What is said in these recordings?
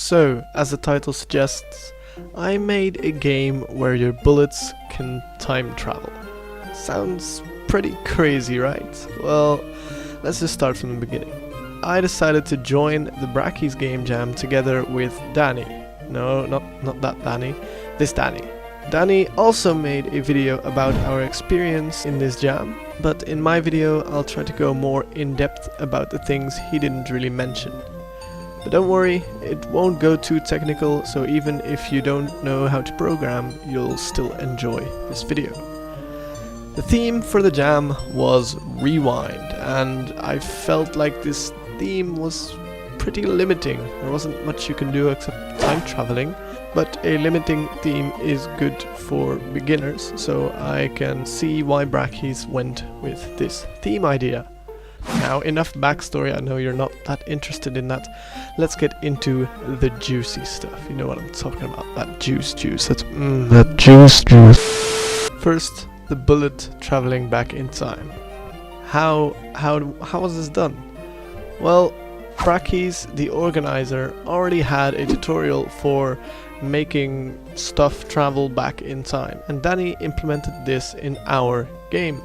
So, as the title suggests, I made a game where your bullets can time travel. Sounds pretty crazy, right? Well, let's just start from the beginning. I decided to join the Brackeys game jam together with Danny. No, not that Danny. This Danny. Danny also made a video about our experience in this jam, but in my video I'll try to go more in depth about the things he didn't really mention. But don't worry, it won't go too technical, so even if you don't know how to program, you'll still enjoy this video. The theme for the jam was Rewind, and I felt like this theme was pretty limiting. There wasn't much you can do except time traveling, but a limiting theme is good for beginners, so I can see why Brackeys went with this theme idea. Now, enough backstory, I know you're not that interested in that. Let's get into the juicy stuff. You know what I'm talking about, that juice. That juice. First, the bullet traveling back in time. How was this done? Well, Brackeys, the organizer, already had a tutorial for making stuff travel back in time, and Danny implemented this in our game.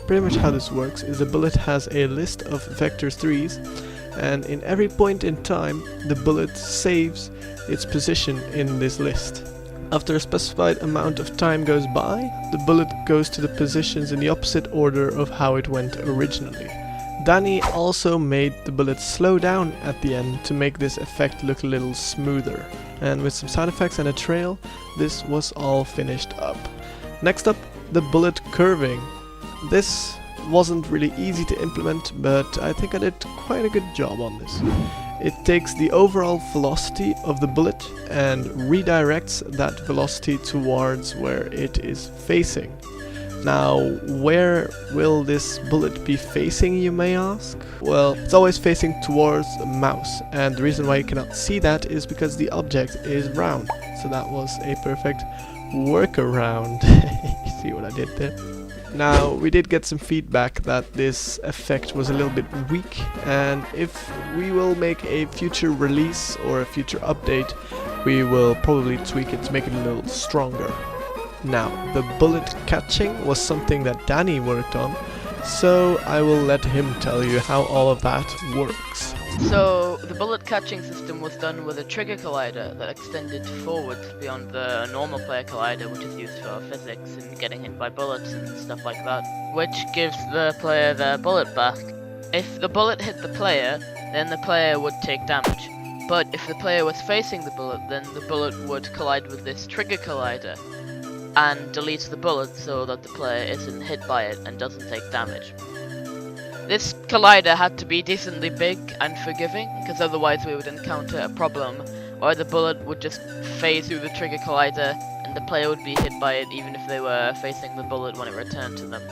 Pretty much how this works is the bullet has a list of vector 3s, and in every point in time the bullet saves its position in this list. After a specified amount of time goes by, the bullet goes to the positions in the opposite order of how it went originally. Danny also made the bullet slow down at the end to make this effect look a little smoother, and with some sound effects and a trail, this was all finished up. Next up, the bullet curving. This wasn't really easy to implement, but I think I did quite a good job on this. It takes the overall velocity of the bullet and redirects that velocity towards where it is facing. Now, where will this bullet be facing, you may ask? Well, it's always facing towards the mouse, and the reason why you cannot see that is because the object is round. So that was a perfect workaround. You see what I did there? Now, we did get some feedback that this effect was a little bit weak, and if we will make a future release or a future update, we will probably tweak it to make it a little stronger. Now, the bullet catching was something that Danny worked on, so I will let him tell you how all of that works. So, the bullet catching system was done with a trigger collider that extended forwards beyond the normal player collider, which is used for physics and getting hit by bullets and stuff like that, which gives the player their bullet back. If the bullet hit the player, then the player would take damage. But if the player was facing the bullet, then the bullet would collide with this trigger collider and delete the bullet so that the player isn't hit by it and doesn't take damage. This collider had to be decently big and forgiving, because otherwise we would encounter a problem where the bullet would just phase through the trigger collider and the player would be hit by it even if they were facing the bullet when it returned to them,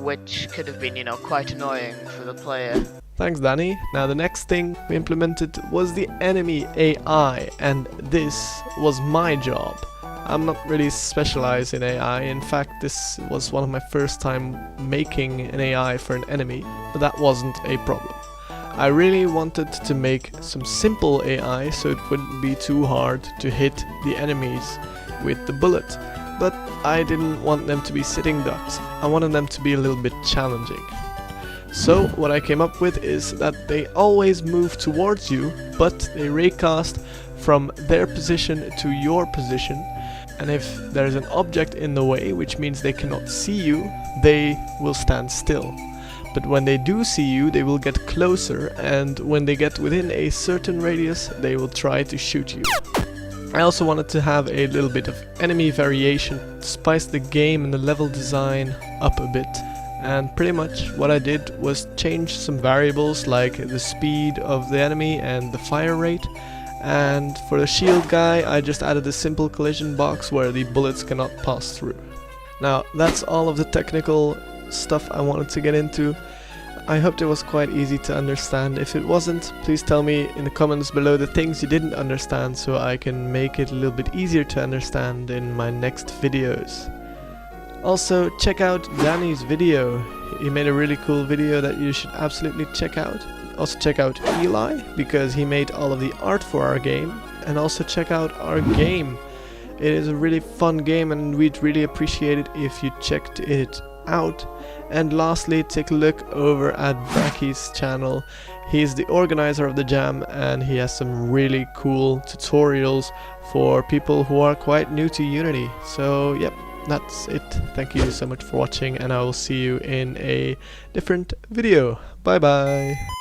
which could have been, quite annoying for the player. Thanks, Danny. Now the next thing we implemented was the enemy AI, and this was my job. I'm not really specialized in AI. In fact, this was one of my first time making an AI for an enemy, but that wasn't a problem. I really wanted to make some simple AI so it wouldn't be too hard to hit the enemies with the bullet, but I didn't want them to be sitting ducks. I wanted them to be a little bit challenging. So what I came up with is that they always move towards you, but they raycast from their position to your position. And if there's an object in the way, which means they cannot see you, they will stand still. But when they do see you, they will get closer, and when they get within a certain radius, they will try to shoot you. I also wanted to have a little bit of enemy variation, to spice the game and the level design up a bit. And pretty much what I did was change some variables like the speed of the enemy and the fire rate. And for the shield guy, I just added a simple collision box where the bullets cannot pass through. Now, that's all of the technical stuff I wanted to get into. I hoped it was quite easy to understand. If it wasn't, please tell me in the comments below the things you didn't understand so I can make it a little bit easier to understand in my next videos. Also, check out Danny's video. He made a really cool video that you should absolutely check out. Also check out Eli, because he made all of the art for our game. and also check out our game. It is a really fun game and we'd really appreciate it if you checked it out. And lastly, take a look over at Brackeys' channel. He's the organizer of the jam and he has some really cool tutorials for people who are quite new to Unity. So yep, that's it. Thank you so much for watching and I will see you in a different video. Bye bye!